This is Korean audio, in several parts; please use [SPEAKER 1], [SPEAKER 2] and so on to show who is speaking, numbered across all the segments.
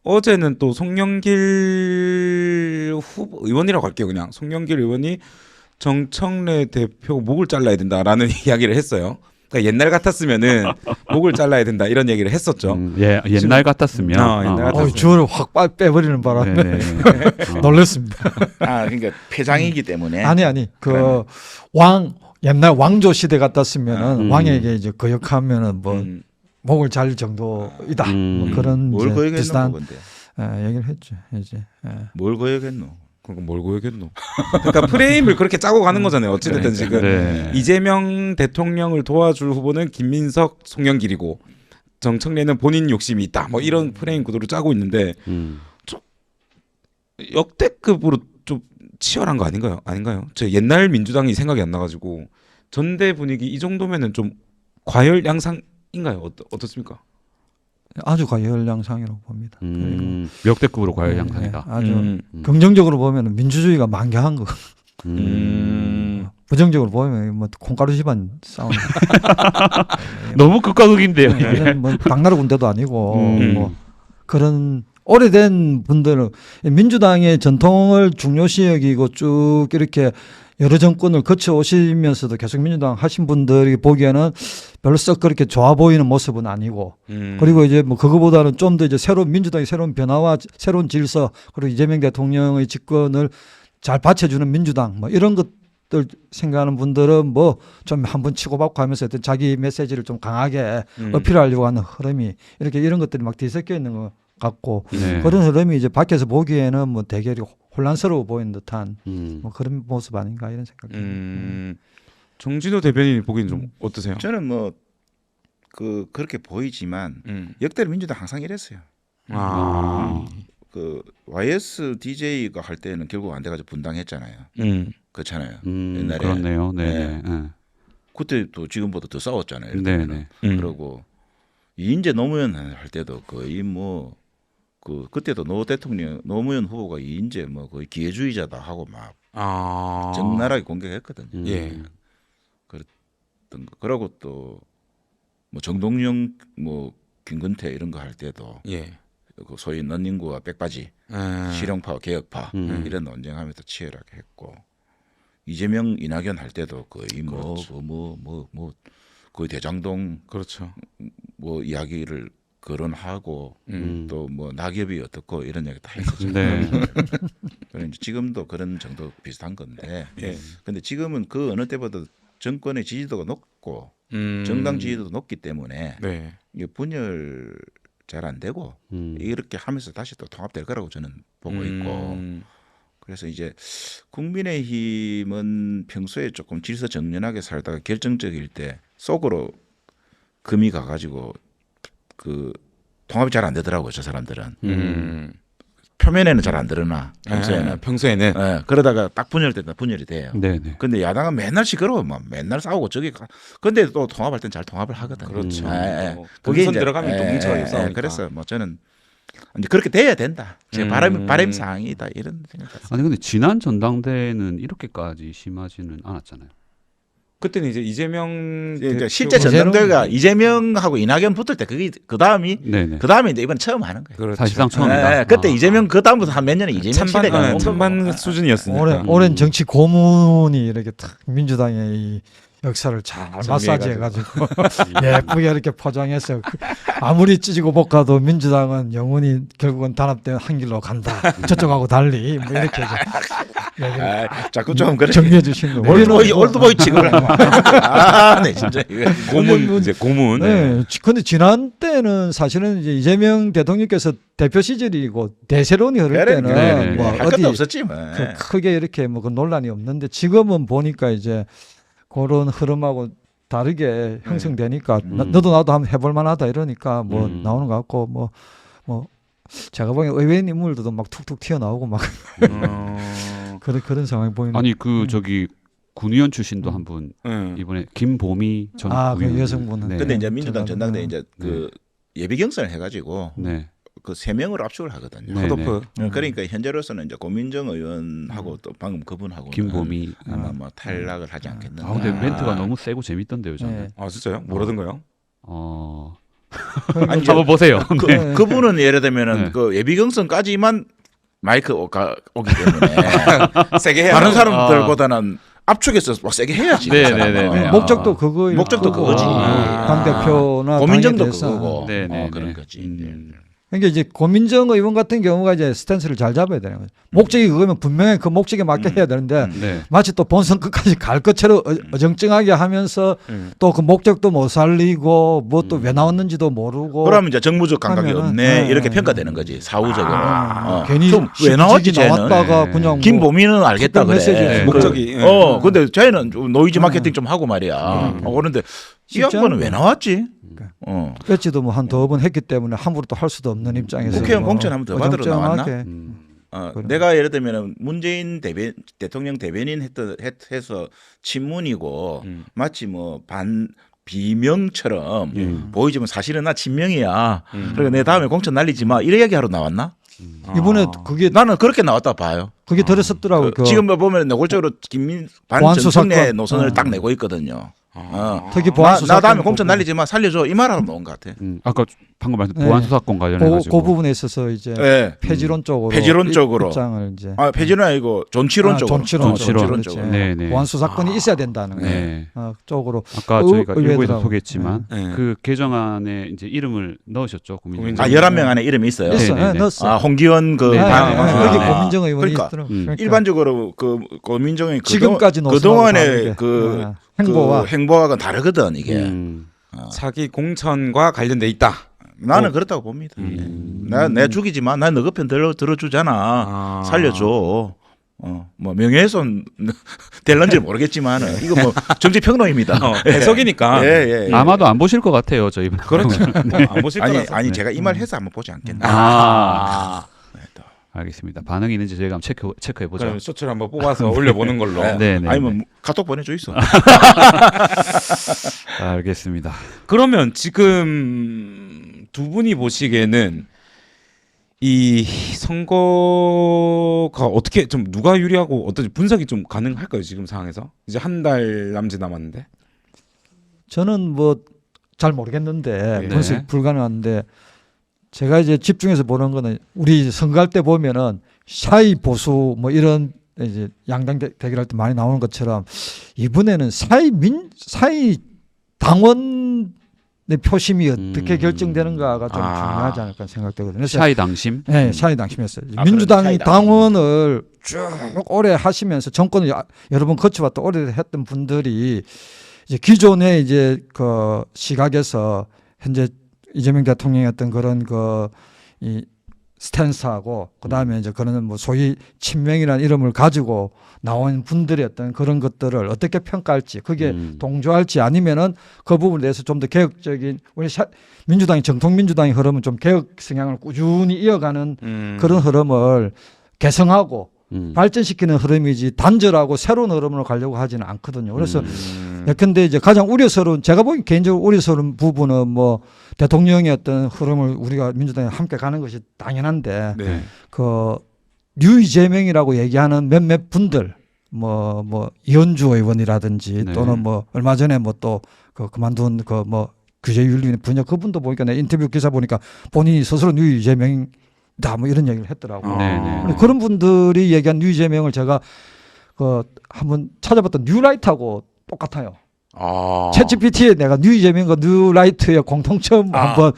[SPEAKER 1] 어제는 또 송영길 후보 의원이라고 할게요. 그냥 송영길 의원이 정청래 대표 목을 잘라야 된다라는 이야기를 했어요. 그러니까 옛날 같았으면은 목을 잘라야 된다 이런 얘기를 했었죠.
[SPEAKER 2] 예, 옛날 같았으면.
[SPEAKER 1] 옛날 같았으면.
[SPEAKER 3] 주어를 확 빼버리는 바람에 놀랐습니다.
[SPEAKER 4] 아 그러니까 폐장이기 때문에
[SPEAKER 3] 아니 그 옛날 왕조 시대 같았으면은 왕에게 이제 거역하면은 뭐 목을 잘 정도이다. 뭐 그런
[SPEAKER 4] 뭘
[SPEAKER 3] 이제
[SPEAKER 4] 거역했노
[SPEAKER 3] 비슷한
[SPEAKER 4] 근데
[SPEAKER 3] 얘기를 했죠. 이제
[SPEAKER 4] 뭘 거역했노?
[SPEAKER 1] 그러니까 뭘 고역했노? 그러니까 프레임을 그렇게 짜고 가는 거잖아요. 어찌됐든 지금
[SPEAKER 2] 네.
[SPEAKER 1] 이재명 대통령을 도와줄 후보는 김민석, 송영길이고 정청래는 본인 욕심이 있다. 뭐 이런 프레임 구도를 짜고 있는데 좀 역대급으로 좀 치열한 거 아닌가요? 저 옛날 민주당이 생각이 안 나가지고 전대 분위기 이 정도면은 좀 과열 양상인가요? 어떻습니까?
[SPEAKER 3] 아주 과열양상이라고 봅니다. 그리고
[SPEAKER 2] 역대급으로 과열 양상이다.
[SPEAKER 3] 아주 긍정적으로 보면 민주주의가 만개한 거. 부정적으로 보면 뭐 콩가루 집안 싸움.
[SPEAKER 2] 너무 극과 극인데요.
[SPEAKER 3] 뭐 당나라 군대도 아니고 뭐 그런 오래된 분들은 민주당의 전통을 중요시 여기고 쭉 이렇게 여러 정권을 거쳐 오시면서도 계속 민주당 하신 분들이 보기에는 별로 썩 그렇게 좋아 보이는 모습은 아니고 그리고 이제 뭐 그거보다는 좀 더 이제 새로운 민주당의 새로운 변화와 새로운 질서 그리고 이재명 대통령의 집권을 잘 받쳐주는 민주당 뭐 이런 것들 생각하는 분들은 뭐 좀 한번 치고받고 하면서 어떤 자기 메시지를 좀 강하게 어필하려고 하는 흐름이 이렇게 이런 것들이 막 뒤섞여 있는 것 같고 그런 흐름이 이제 밖에서 보기에는 뭐 되게 혼란스러워 보이는 듯한 뭐 그런 모습 아닌가 이런 생각이 듭니다.
[SPEAKER 1] 정진호 대변인이 보기엔 좀 어떠세요?
[SPEAKER 4] 저는 뭐 그렇게 보이지만 역대로 민주당 항상 이랬어요. 그 YS DJ가 할 때는 결국 안 돼가지고 분당했잖아요. 그렇잖아요. 옛날에.
[SPEAKER 2] 그렇네요. 네.
[SPEAKER 4] 그때도 지금보다 더 싸웠잖아요.
[SPEAKER 2] 네네.
[SPEAKER 4] 그리고 이인재 노무현 할 때도 거의 뭐 그때도 노무현 후보가 이인재 뭐 거의 기회주의자다 하고 막 적나라하게 공격했거든요.
[SPEAKER 1] 예.
[SPEAKER 4] 그랬던 거. 그러고 또 뭐 정동영 뭐 김근태 이런 거 할 때도
[SPEAKER 1] 예.
[SPEAKER 4] 그 소위 넌닝구와 백바지 실용파와 개혁파 이런 논쟁하면서 치열하게 했고 이재명 이낙연 할 때도 거의 뭐 거의 대장동
[SPEAKER 1] 그렇죠.
[SPEAKER 4] 뭐 이야기를 거론하고 또 뭐 낙엽이 어떻고 이런 얘기 다 했었죠.
[SPEAKER 2] 네.
[SPEAKER 4] 그런데 지금도 그런 정도 비슷한 건데,
[SPEAKER 1] 예.
[SPEAKER 4] 근데 지금은 그 어느 때보다 정권의 지지도가 높고 정당 지지도도 높기 때문에
[SPEAKER 1] 네.
[SPEAKER 4] 이게 분열 잘 안 되고 이렇게 하면서 다시 또 통합될 거라고 저는 보고 있고, 그래서 이제 국민의힘은 평소에 조금 질서 정연하게 살다가 결정적일 때 속으로 금이 가가지고 그 통합이 잘 안 되더라고요. 저 사람들은 표면에는 잘 안 드러나 평소에는 그러다가 딱 분열될 때 분열이 돼요.
[SPEAKER 2] 네네.
[SPEAKER 4] 근데 야당은 맨날 시끄러워, 막 맨날 싸우고 근데 또 통합할 땐 잘 통합을 하거든요.
[SPEAKER 1] 그렇죠.
[SPEAKER 4] 그게
[SPEAKER 1] 본선
[SPEAKER 4] 이제
[SPEAKER 1] 들어가면 또 뭉쳐가지고 싸우니까.
[SPEAKER 4] 그래서 뭐 저는 이제 그렇게 돼야 된다. 제 바람 사항이다 이런 생각.
[SPEAKER 2] 아니 근데 지난 전당대회는 이렇게까지 심하지는 않았잖아요.
[SPEAKER 1] 그때는 이제 이재명
[SPEAKER 4] 그러니까 실제 전당대회가 이재명하고 이낙연 붙을 때 그게 그 다음에 이제 이번 처음 하는 거예요.
[SPEAKER 1] 그렇죠.
[SPEAKER 2] 사실상 처음이다.
[SPEAKER 4] 그때 이재명 그 다음부터 한 몇 년에 이재명 시대가
[SPEAKER 1] 찬반 수준이었으니까.
[SPEAKER 3] 오랜 정치 고문이 이렇게 탁 민주당의 이 역사를 잘 마사지해가지고 예쁘게 이렇게 포장해서 아무리 찢고 볶아도 민주당은 영원히 결국은 단합된 한 길로 간다. 저쪽하고 달리 뭐 이렇게
[SPEAKER 4] 자꾸 좀 그래
[SPEAKER 3] 정리해 주신 거.
[SPEAKER 4] 올드보이 취급을 네 진짜
[SPEAKER 1] 고문 이제 고문.
[SPEAKER 3] 네. 근데 지난 때는 사실은 이제 이재명 대통령께서 대표 시절이고 대세론이 흐를 때는 뭐
[SPEAKER 4] 할 것도 없었지 뭐.
[SPEAKER 3] 크게 이렇게 뭐 그 논란이 없는데 지금은 보니까 이제 그런 흐름하고 다르게 형성되니까 너도 나도 한번 해볼 만하다 이러니까 뭐 나오는 것 같고 뭐 제가 보기엔 의외인 인물들도 막 툭툭 튀어나오고 막 그런 상황이 보이는.
[SPEAKER 2] 아니 그 저기 군의원 출신도 한 분 이번에 김보미 전
[SPEAKER 3] 그 여성분은.
[SPEAKER 4] 네. 근데 이제 민주당 전당대 이제 그 예비 경선을 해가지고 그 3명으로 압축을 하거든요.
[SPEAKER 1] 컷오프.
[SPEAKER 4] 그러니까 현재로서는 이제 고민정 의원하고 또 방금 그분하고
[SPEAKER 2] 김보미
[SPEAKER 4] 아마 뭐 탈락을 하지 않겠나.
[SPEAKER 2] 근데 멘트가 너무 세고 재밌던데요, 저는.
[SPEAKER 1] 아 진짜요? 뭐라던가요?
[SPEAKER 4] 아니,
[SPEAKER 2] 한번 보세요. 네.
[SPEAKER 4] 그분은 예를 들면은
[SPEAKER 2] 네.
[SPEAKER 4] 그 예비경선까지만 마이크 오기 때문에
[SPEAKER 1] 세게 해야
[SPEAKER 4] 다른
[SPEAKER 1] 되는-
[SPEAKER 4] 사람들보다는 압축해서 막 세게 해야지. 그
[SPEAKER 2] 네,
[SPEAKER 4] 사람은.
[SPEAKER 2] 네, 네, 네.
[SPEAKER 3] 목적도 그거일
[SPEAKER 4] 목적도
[SPEAKER 3] 거고,
[SPEAKER 4] 그거지.
[SPEAKER 3] 당 대표나
[SPEAKER 4] 고민정도
[SPEAKER 3] 당에 대해서.
[SPEAKER 4] 그거고
[SPEAKER 2] 네, 네,
[SPEAKER 4] 그런
[SPEAKER 2] 네.
[SPEAKER 4] 거지.
[SPEAKER 3] 그러니까 이제 고민정 의원 같은 경우가 이제 스탠스를 잘 잡아야 되는 거죠. 목적이 그거면 분명히 그 목적에 맞게 해야 되는데
[SPEAKER 2] 네.
[SPEAKER 3] 마치 또 본선 끝까지 갈 것처럼 어정쩡하게 하면서 또 그 목적도 못 살리고 뭐 또 왜 나왔는지도 모르고
[SPEAKER 4] 그러면 이제 정무적 감각이
[SPEAKER 3] 하면은,
[SPEAKER 4] 없네
[SPEAKER 3] 네.
[SPEAKER 4] 이렇게 평가되는 거지 사후적으로.
[SPEAKER 3] 괜히
[SPEAKER 4] 왜 나왔지 쟤는?
[SPEAKER 3] 나왔다가
[SPEAKER 2] 네.
[SPEAKER 3] 그냥 뭐
[SPEAKER 4] 김보민은 알겠다
[SPEAKER 3] 특별
[SPEAKER 4] 그래.
[SPEAKER 3] 메시지
[SPEAKER 2] 네.
[SPEAKER 1] 목적이,
[SPEAKER 4] 근데 쟤는 좀 노이즈 마케팅 좀 하고 말이야. 그런데 이
[SPEAKER 3] 쉽지
[SPEAKER 4] 양반은
[SPEAKER 3] 않아.
[SPEAKER 4] 왜 나왔지?
[SPEAKER 3] 배지도 뭐 한 두 번 했기 때문에 함부로 또 할 수도 없는 입장에서
[SPEAKER 4] 국회의원
[SPEAKER 3] 뭐
[SPEAKER 4] 공천 한번 더 받으러 나왔나?
[SPEAKER 3] 어정쩡하게. 그럼.
[SPEAKER 4] 내가 예를 들면 문재인 대통령 대변인 해서 친문이고 마치 뭐 반 비명처럼 보이지만 사실은 나 친명이야. 그러니까 내 다음에 공천 날리지 마. 이래 얘기하러 나왔나?
[SPEAKER 3] 이번에 그게
[SPEAKER 4] 나는 그렇게 나왔다 봐요.
[SPEAKER 3] 그게 들었었더라고요. 그
[SPEAKER 4] 지금 보면 노골적으로 김민
[SPEAKER 3] 보안수
[SPEAKER 4] 반정청래
[SPEAKER 3] 사건.
[SPEAKER 4] 노선을 딱 내고 있거든요.
[SPEAKER 3] 특히 보안수
[SPEAKER 4] 나 다음에
[SPEAKER 3] 사건
[SPEAKER 4] 공천
[SPEAKER 3] 보고.
[SPEAKER 4] 날리지 마. 살려줘. 이 말하러 나온 것 같아.
[SPEAKER 2] 아까 방금 말씀
[SPEAKER 3] 네.
[SPEAKER 2] 보안 수사권 관련해
[SPEAKER 3] 그
[SPEAKER 2] 가지고.
[SPEAKER 3] 부분에 있어서 이제
[SPEAKER 4] 네.
[SPEAKER 3] 폐지론 쪽으로
[SPEAKER 4] 폐지론 쪽으로.
[SPEAKER 3] 입장을 이제
[SPEAKER 4] 폐지는 아니고 존치론 쪽으로.
[SPEAKER 3] 존치론
[SPEAKER 2] 존치론
[SPEAKER 4] 쪽으로.
[SPEAKER 2] 네, 네.
[SPEAKER 3] 보안수 사건이 있어야 된다는 거
[SPEAKER 2] 네.
[SPEAKER 3] 쪽으로
[SPEAKER 2] 아까 저희가 일부에서
[SPEAKER 3] 의외더라고요.
[SPEAKER 2] 소개했지만
[SPEAKER 1] 네. 네.
[SPEAKER 2] 그 개정안에 이제 이름을 넣으셨죠. 국민정.
[SPEAKER 4] 11명 안에 이름이 있어요.
[SPEAKER 3] 있어,
[SPEAKER 2] 네, 네, 네.
[SPEAKER 3] 넣었어.
[SPEAKER 4] 홍기원 그
[SPEAKER 2] 네,
[SPEAKER 4] 당.
[SPEAKER 2] 네, 네.
[SPEAKER 3] 거기
[SPEAKER 2] 네.
[SPEAKER 3] 고민정 의원이
[SPEAKER 4] 그러니까
[SPEAKER 3] 있더라고요. 그러니까
[SPEAKER 4] 일반적으로 그 고민정의
[SPEAKER 3] 지금까지
[SPEAKER 4] 그동안의 그
[SPEAKER 3] 행보와
[SPEAKER 4] 행보와는 다르거든 이게.
[SPEAKER 1] 자기 공천과 관련돼 있다.
[SPEAKER 4] 나는 그렇다고 봅니다. 내 죽이지만 난 너그 편 들어주잖아. 살려줘. 뭐 명예훼손 될런지 모르겠지만 이거 뭐 정치 평론입니다.
[SPEAKER 1] 해석이니까.
[SPEAKER 4] 예.
[SPEAKER 2] 아마도 안 보실 것 같아요. 저 이번.
[SPEAKER 1] 그렇죠. 안 보실 거라서.
[SPEAKER 4] 아니
[SPEAKER 1] 네.
[SPEAKER 4] 제가 이 말 해서 한번 보지 않겠나. 네, 또.
[SPEAKER 2] 알겠습니다. 반응이 있는지 저희가 한번 체크해 보죠.
[SPEAKER 1] 그럼 쇼츠를 한번 뽑아서 올려보는 걸로.
[SPEAKER 2] 네, 네.
[SPEAKER 4] 아니면 카톡 보내줘 있어.
[SPEAKER 2] 알겠습니다.
[SPEAKER 1] 그러면 지금 두 분이 보시기에는 이 선거가 어떻게 좀 누가 유리하고 어떤지 분석이 좀 가능할까요? 지금 상황에서 이제 한 달 남짓 남았는데.
[SPEAKER 3] 저는 뭐 잘 모르겠는데
[SPEAKER 1] 네.
[SPEAKER 3] 분석 불가능한데 제가 이제 집중해서 보는 거는 우리 선거할 때 보면은 사이 보수 뭐 이런 이제 양당 대결할 때 많이 나오는 것처럼 이번에는 사이 당원의 표심이 어떻게 결정되는가가 좀 중요하지 않을까 생각되거든요. 그래서
[SPEAKER 2] 샤이 당심.
[SPEAKER 3] 네, 사이 당심이었어요.
[SPEAKER 4] 아,
[SPEAKER 3] 민주당이
[SPEAKER 4] 그런 사이
[SPEAKER 3] 당원을 쭉 오래 하시면서 정권을 여러 번 거쳐왔다 오래 했던 분들이 이제 기존의 이제 그 시각에서 현재 이재명 대통령의 어떤 그런 이 스탠스하고 그다음에 이제 그런 뭐 소위 친명이라는 이름을 가지고 나온 분들의 어떤 그런 것들을 어떻게 평가할지 그게 동조할지 아니면은 그 부분에 대해서 좀 더 개혁적인 우리 민주당이 정통 민주당의 흐름은 좀 개혁 성향을 꾸준히 이어가는 그런 흐름을 개성하고 발전시키는 흐름이지 단절하고 새로운 흐름으로 가려고 하지는 않거든요. 그래서 예컨대 이제 가장 우려스러운 제가 보기엔 개인적으로 우려스러운 부분은 뭐 대통령의 어떤 흐름을 우리가 민주당이 함께 가는 것이 당연한데
[SPEAKER 1] 네.
[SPEAKER 3] 그 류이재명이라고 얘기하는 몇몇 분들 뭐 이현주 의원이라든지
[SPEAKER 2] 네.
[SPEAKER 3] 또는 뭐 얼마 전에 뭐 또 그 그만둔 그 뭐 규제윤리 분야 그분도 보니까 내 인터뷰 기사 보니까 본인이 스스로 류이재명이다 뭐 이런 얘기를 했더라고요.
[SPEAKER 2] 네.
[SPEAKER 3] 그런 분들이 얘기한 류이재명을 제가 그 한번 찾아봤던 뉴라이트하고 똑같아요. 챗GPT에 내가 뉴이재명과 뉴라이트의 공통점 한번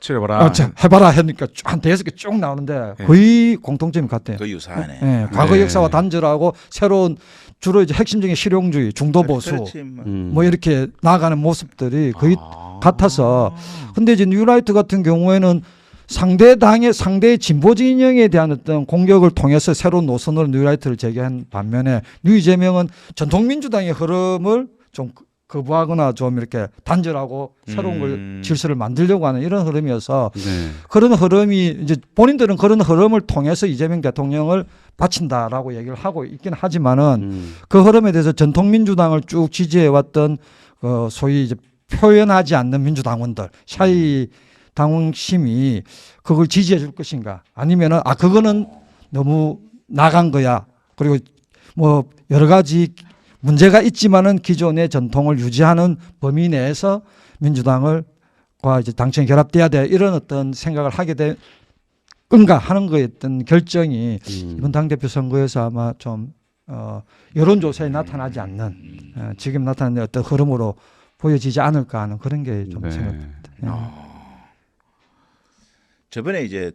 [SPEAKER 1] 치료해봐라.
[SPEAKER 3] 해봐라 하니까 한 5개 쭉 나오는데 거의 공통점이 같아요.
[SPEAKER 4] 그 유사하네.
[SPEAKER 3] 네, 과거
[SPEAKER 2] 네.
[SPEAKER 3] 역사와 단절하고 새로운 주로 이제 핵심적인 실용주의, 중도 보수
[SPEAKER 4] 그렇지,
[SPEAKER 3] 뭐 이렇게 나아가는 모습들이 거의 같아서 근데 이제 뉴라이트 같은 경우에는 상대의 진보 진영에 대한 어떤 공격을 통해서 새로운 노선으로 뉴라이트를 제기한 반면에 류이재명은 전통민주당의 흐름을 좀 거부하거나 좀 이렇게 단절하고 새로운 걸 질서를 만들려고 하는 이런 흐름이어서
[SPEAKER 2] 네.
[SPEAKER 3] 그런 흐름이 이제 본인들은 그런 흐름을 통해서 이재명 대통령을 바친다라고 얘기를 하고 있긴 하지만은 그 흐름에 대해서 전통민주당을 쭉 지지해왔던 소위 이제 표현하지 않는 민주당원들 샤이 당심이 그걸 지지해 줄 것인가 아니면은 그거는 너무 나간 거야 그리고 뭐 여러 가지 문제가 있지만은 기존의 전통을 유지하는 범위 내에서 민주당을 이제 당청이 결합돼야 돼 이런 어떤 생각을 하게 될 건가 하는 거에 어떤 결정이 이번 당대표 선거에서 아마 좀 여론조사에 나타나지 않는 지금 나타나는 어떤 흐름으로 보여지지 않을까 하는 그런 게 좀
[SPEAKER 2] 네.
[SPEAKER 3] 생각됩니다. 예.
[SPEAKER 4] 저번에 이제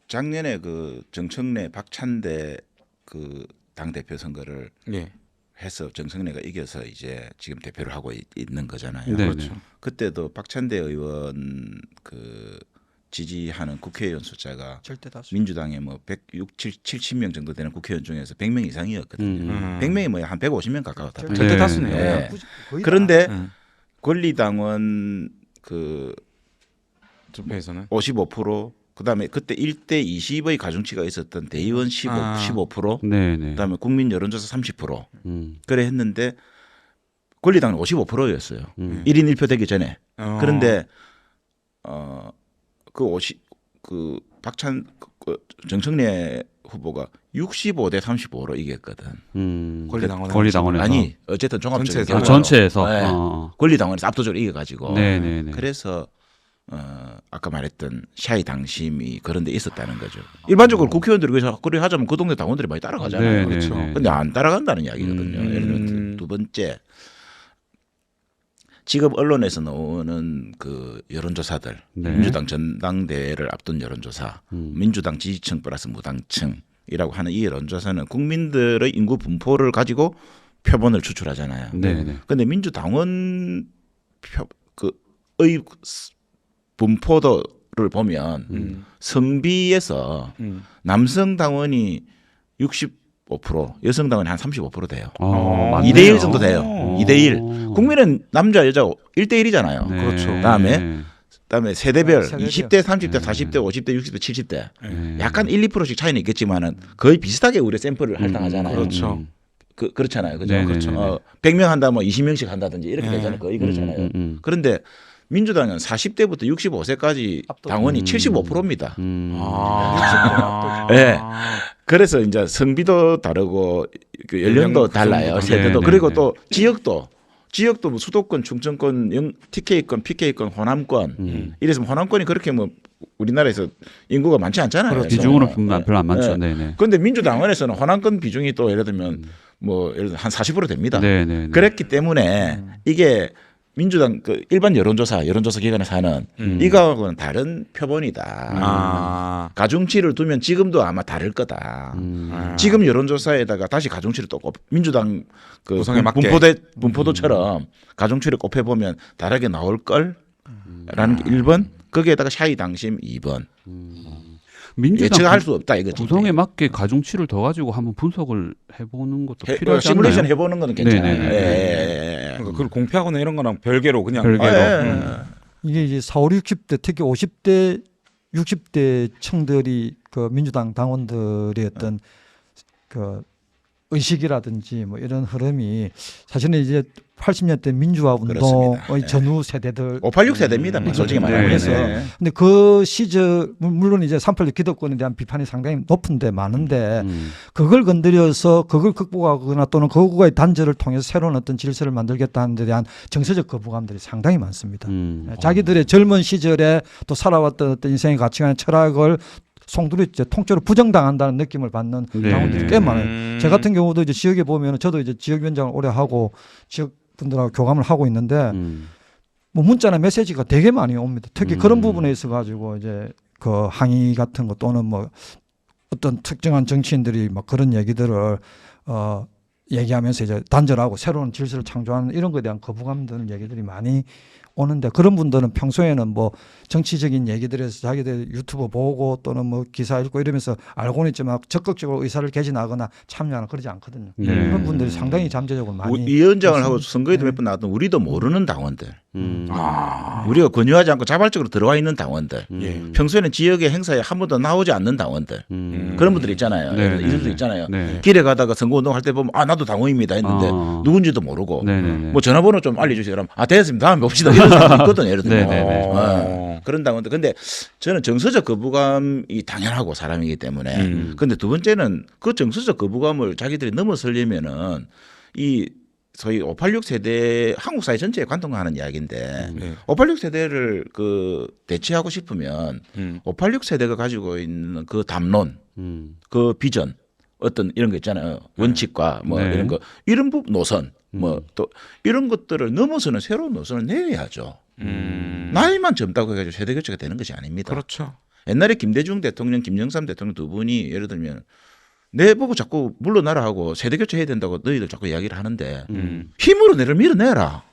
[SPEAKER 4] 작년에 그 정청래 박찬대 그 당대표 선거를
[SPEAKER 1] 예.
[SPEAKER 4] 해서 정청래가 이겨서 이제 지금 대표를 하고 있는 거잖아요.
[SPEAKER 2] 네,
[SPEAKER 1] 그렇죠.
[SPEAKER 4] 그때도 박찬대 의원 그 지지하는 국회의원 숫자가
[SPEAKER 3] 절대 다수.
[SPEAKER 4] 민주당에 뭐 160, 70명 정도 되는 국회의원 중에서 100명 이상이었거든요. 100명이 뭐야 한 150명 가까웠다.
[SPEAKER 3] 절대
[SPEAKER 1] 절대
[SPEAKER 2] 네.
[SPEAKER 1] 다수네요.
[SPEAKER 4] 네.
[SPEAKER 3] 거의 다.
[SPEAKER 4] 그런데
[SPEAKER 1] 음.
[SPEAKER 4] 권리당원 그
[SPEAKER 1] 투표에서는
[SPEAKER 4] 55%, 그다음에 그때 1대 20의 가중치가 있었던 대의원 15%,
[SPEAKER 2] 네, 네.
[SPEAKER 4] 그다음에 국민 여론조사 30%
[SPEAKER 2] 음.
[SPEAKER 4] 그래 했는데 권리당은 55%였어요. 1인 1표 되기 전에.
[SPEAKER 1] 어.
[SPEAKER 4] 그런데 그 정청래 후보가 65대 35로 이겼거든.
[SPEAKER 1] 권리당원에서.
[SPEAKER 4] 아니 어쨌든 종합적인
[SPEAKER 1] 전체에서.
[SPEAKER 4] 결과로.
[SPEAKER 2] 전체에서
[SPEAKER 4] 네.
[SPEAKER 2] 어.
[SPEAKER 4] 권리당원에서 압도적으로 이겨가지고.
[SPEAKER 2] 네, 네, 네.
[SPEAKER 4] 그래서 아까 말했던 샤이 당심이 그런 데 있었다는 거죠. 일반적으로 국회의원들이 그래서 그래 하자면 그 동네 당원들이 많이 따라가잖아요.
[SPEAKER 2] 네,
[SPEAKER 4] 그렇죠.
[SPEAKER 2] 네, 네.
[SPEAKER 4] 근데 안 따라간다는 이야기거든요. 예를 들면 두 번째, 지금 언론에서 나오는 그 여론조사들,
[SPEAKER 2] 네.
[SPEAKER 4] 민주당 전당대회를 앞둔 여론조사, 민주당 지지층 플러스 무당층이라고 하는 이 여론조사는 국민들의 인구 분포를 가지고 표본을 추출하잖아요.
[SPEAKER 2] 네, 네.
[SPEAKER 4] 그런데 민주당원 그의 분포도를 보면 성비에서 남성 당원이 65%, 여성 당원이 한 35% 돼요.
[SPEAKER 2] 맞네요.
[SPEAKER 4] 2대1 정도 돼요.
[SPEAKER 1] 어.
[SPEAKER 4] 2대1. 국민은 남자 여자 1대1이잖아요.
[SPEAKER 2] 네.
[SPEAKER 1] 그렇죠.
[SPEAKER 4] 그다음에 세대별
[SPEAKER 3] 세대별.
[SPEAKER 4] 20대, 30대,
[SPEAKER 2] 네.
[SPEAKER 4] 40대, 50대, 60대, 70대.
[SPEAKER 2] 네.
[SPEAKER 4] 약간 1, 2%씩 차이는 있겠지만은 거의 비슷하게 우리 샘플을 할당하잖아요.
[SPEAKER 1] 그렇죠.
[SPEAKER 4] 그렇잖아요. 그죠?
[SPEAKER 2] 네,
[SPEAKER 4] 그렇죠.
[SPEAKER 2] 네, 네.
[SPEAKER 4] 100명 한다면 20명씩 한다든지 이렇게
[SPEAKER 1] 네.
[SPEAKER 4] 되잖아요. 거의 그렇잖아요.
[SPEAKER 2] 음.
[SPEAKER 4] 그런데 민주당은 40대부터 65세까지
[SPEAKER 3] 압도적.
[SPEAKER 4] 당원이 75%입니다.
[SPEAKER 1] 아.
[SPEAKER 4] 네. 그래서 이제 성비도 다르고 그 연령도 달라요.
[SPEAKER 1] 구성도
[SPEAKER 4] 세대도.
[SPEAKER 2] 네,
[SPEAKER 4] 그리고
[SPEAKER 2] 네,
[SPEAKER 4] 또 지역도 뭐 수도권, 충청권, TK권, PK권, 호남권. 이래서 호남권이 그렇게 뭐 우리나라에서 인구가 많지 않잖아요.
[SPEAKER 2] 그렇죠. 비중으로
[SPEAKER 4] 네.
[SPEAKER 2] 보면 별로 안 많죠.
[SPEAKER 4] 네.
[SPEAKER 2] 네, 네.
[SPEAKER 4] 그런데 민주당원에서는 호남권 비중이 또 예를 들면 뭐 예를 들면 한 40% 됩니다.
[SPEAKER 2] 네, 네, 네.
[SPEAKER 4] 그랬기 때문에 이게 민주당 그 일반 여론조사 기관에서 하는 이거하고는 다른 표본이다.
[SPEAKER 1] 아.
[SPEAKER 4] 가중치를 두면 지금도 아마 다를 거다. 지금 여론조사에다가 다시 가중치를 또 민주당 그
[SPEAKER 1] 구성에 맞게.
[SPEAKER 4] 분포도처럼 가중치를 곱해 보면 다르게 나올 걸라는 게 1번. 거기에다가 샤이 당심 2번.
[SPEAKER 2] 민주당
[SPEAKER 4] 예측할 수 없다 이거지.
[SPEAKER 2] 구성에 맞게 가중치를 더 가지고 한번 분석을 해보는 것도 필요하지
[SPEAKER 4] 시뮬레이션
[SPEAKER 2] 않나요?
[SPEAKER 4] 해보는 거는 괜찮아요.
[SPEAKER 2] 네네네.
[SPEAKER 4] 예.
[SPEAKER 1] 그러니까 그걸 공표하거나 이런 거랑 별개로 그냥
[SPEAKER 2] 별개로.
[SPEAKER 3] 이게 이제 40, 60대 특히 50대 60대 층들이 그 민주당 당원들의 어떤 그 의식이라든지 뭐 이런 흐름이 사실은 이제 80년대 민주화 운동의
[SPEAKER 4] 그렇습니다. 네.
[SPEAKER 3] 전후 세대들
[SPEAKER 4] 586 세대입니다. 뭐 솔직히
[SPEAKER 2] 네,
[SPEAKER 4] 말하면.
[SPEAKER 3] 그래서
[SPEAKER 4] 네.
[SPEAKER 3] 근데 그 시절 물론 이제 386 기득권에 대한 비판이 상당히 높은데 많은데 그걸 건드려서 그걸 극복하거나 또는 그거의 단절을 통해서 새로운 어떤 질서를 만들겠다는 데 대한 정서적 거부감들이 상당히 많습니다. 자기들의 젊은 시절에 또 살아왔던 어떤 인생의 가치관, 철학을 송두리 통째로 부정당한다는 느낌을 받는
[SPEAKER 2] 네.
[SPEAKER 3] 당원들이 꽤 많아요. 제 같은 경우도 이제 지역에 보면 저도 이제 지역위원장을 오래 하고 지역 분들하고 교감을 하고 있는데 뭐 문자나 메시지가 되게 많이 옵니다. 특히 그런 부분에 있어 가지고 이제 그 항의 같은 거 또는 뭐 어떤 특정한 정치인들이 막 그런 얘기들을 얘기하면서 이제 단절하고 새로운 질서를 창조하는 이런 거에 대한 거부감 드는 얘기들이 많이 오는데 그런 분들은 평소에는 뭐 정치적인 얘기들에서 자기들 유튜브 보고 또는 뭐 기사 읽고 이러면서 알고는 있지만 적극적으로 의사를 개진하거나 참여하거나 그러지 않거든요.
[SPEAKER 2] 네.
[SPEAKER 3] 그런 분들이 상당히 잠재적으로 많이
[SPEAKER 4] 위원장을 하고 선거에도 몇 번 나왔던 우리도 모르는 당원들.
[SPEAKER 1] 아.
[SPEAKER 4] 우리가 권유하지 않고 자발적으로 들어와 있는 당원들.
[SPEAKER 1] 예.
[SPEAKER 4] 평소에는 지역의 행사에 한 번도 나오지 않는 당원들. 그런 분들 있잖아요.
[SPEAKER 2] 네, 네,
[SPEAKER 4] 있을 수
[SPEAKER 2] 네.
[SPEAKER 4] 있잖아요.
[SPEAKER 2] 네.
[SPEAKER 4] 길에 가다가 선거운동 할 때 보면 아 나도 당원입니다 했는데 누군지도 모르고
[SPEAKER 2] 네, 네, 네.
[SPEAKER 4] 뭐 전화번호 좀 알려주세요. 그럼 아 됐습니다. 다음에 봅시다. 이런 사람도 있거든. 예를 들면.
[SPEAKER 2] 네, 네,
[SPEAKER 1] 네.
[SPEAKER 4] 그런 당원들. 근데 저는 정서적 거부감이 당연하고 사람이기 때문에. 근데 두 번째는 그 정서적 거부감을 자기들이 넘어서려면은 이 소위 586 세대 한국 사회 전체에 관통하는 이야기인데
[SPEAKER 1] 네.
[SPEAKER 4] 586 세대를 그 대체하고 싶으면 586 세대가 가지고 있는 그 담론, 그 비전 어떤 이런 거 있잖아요. 원칙과 뭐
[SPEAKER 2] 네.
[SPEAKER 4] 이런 거 이런 부분 노선 뭐 또 이런 것들을 넘어서는 새로운 노선을 내야죠. 나이만 젊다고 해가지고 세대 교체가 되는 것이 아닙니다.
[SPEAKER 1] 그렇죠.
[SPEAKER 4] 옛날에 김대중 대통령, 김영삼 대통령 두 분이 예를 들면 내 보고 자꾸 물러나라 하고 세대 교체해야 된다고 너희들 자꾸 이야기를 하는데 힘으로 내를 밀어내라.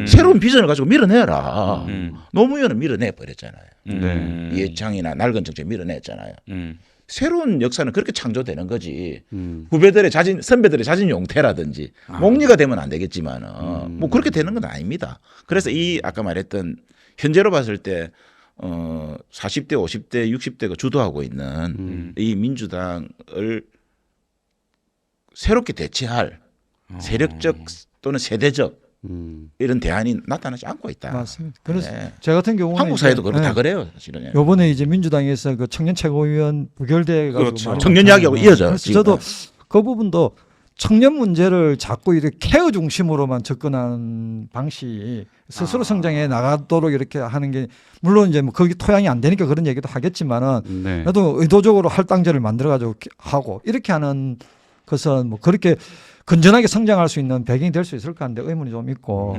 [SPEAKER 4] 새로운 비전을 가지고 밀어내라. 노무현은 밀어내 버렸잖아요.
[SPEAKER 2] 네.
[SPEAKER 4] 이해창이나 낡은 정책 밀어냈잖아요. 새로운 역사는 그렇게 창조되는 거지. 후배들의 자진, 선배들의 자진 용태라든지 목리가 되면 안 되겠지만 뭐 그렇게 되는 건 아닙니다. 그래서 이 아까 말했던 현재로 봤을 때 40대, 50대, 60대가 주도하고 있는 이 민주당을 새롭게 대체할 세력적 또는 세대적 이런 대안이 나타나지 않고 있다.
[SPEAKER 3] 맞습니다. 그래서
[SPEAKER 4] 네.
[SPEAKER 3] 저 같은 경우는
[SPEAKER 4] 한국 사회도
[SPEAKER 3] 이제,
[SPEAKER 4] 다 그래요, 사실은.
[SPEAKER 3] 요번에 이제 민주당에서 그 청년 최고위원 부결돼 가지고
[SPEAKER 1] 그렇죠.
[SPEAKER 4] 청년 이야기하고 이어져.
[SPEAKER 3] 그래서 저도 그 부분도 청년 문제를 자꾸 이렇게 케어 중심으로만 접근하는 방식이 스스로 성장해 나가도록 이렇게 하는 게 물론 이제 뭐 거기 토양이 안 되니까 그런 얘기도 하겠지만은
[SPEAKER 2] 네.
[SPEAKER 3] 그래도 의도적으로 할당제를 만들어 가지고 하고 이렇게 하는 것은 뭐 그렇게 건전하게 성장할 수 있는 배경이 될 수 있을까 하는데 의문이 좀 있고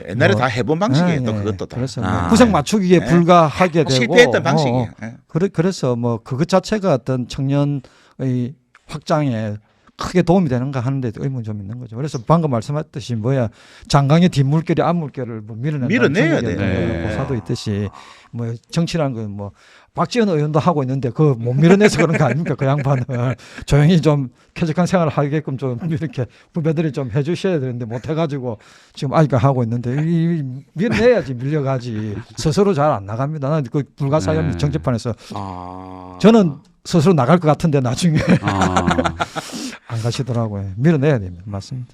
[SPEAKER 4] 옛날에
[SPEAKER 3] 뭐,
[SPEAKER 4] 다 해본 방식이에요. 또
[SPEAKER 3] 예,
[SPEAKER 4] 그것도 다.
[SPEAKER 3] 그래서
[SPEAKER 1] 아,
[SPEAKER 3] 뭐 구색 맞추기에
[SPEAKER 4] 네.
[SPEAKER 3] 불과하게 되고
[SPEAKER 4] 실패했던 방식이에요. 예.
[SPEAKER 3] 그래서 뭐 그것 자체가 어떤 청년의 확장에 크게 도움이 되는가 하는데 의문이 좀 있는 거죠. 그래서 방금 말씀하셨듯이 장강의 뒷물결이 앞물결을 뭐
[SPEAKER 4] 밀어내야 돼요.
[SPEAKER 2] 네.
[SPEAKER 3] 고사도 있듯이 뭐 정치라는 건 뭐 박지원 의원도 하고 있는데 그 못 밀어내서 그런 거 아닙니까? 그 양반을 조용히 좀 쾌적한 생활을 하게끔 좀 이렇게 후배들이 좀 해주셔야 되는데 못 해가지고 지금 아직도 하고 있는데 밀어내야지 밀려가지 스스로 잘 안 나갑니다. 나는 그 불가사의합니다.
[SPEAKER 2] 네.
[SPEAKER 3] 정치판에서
[SPEAKER 1] 아.
[SPEAKER 3] 저는 스스로 나갈 것 같은데 나중에
[SPEAKER 2] 아.
[SPEAKER 3] 안 가시더라고요. 밀어내야 됩니다. 맞습니다.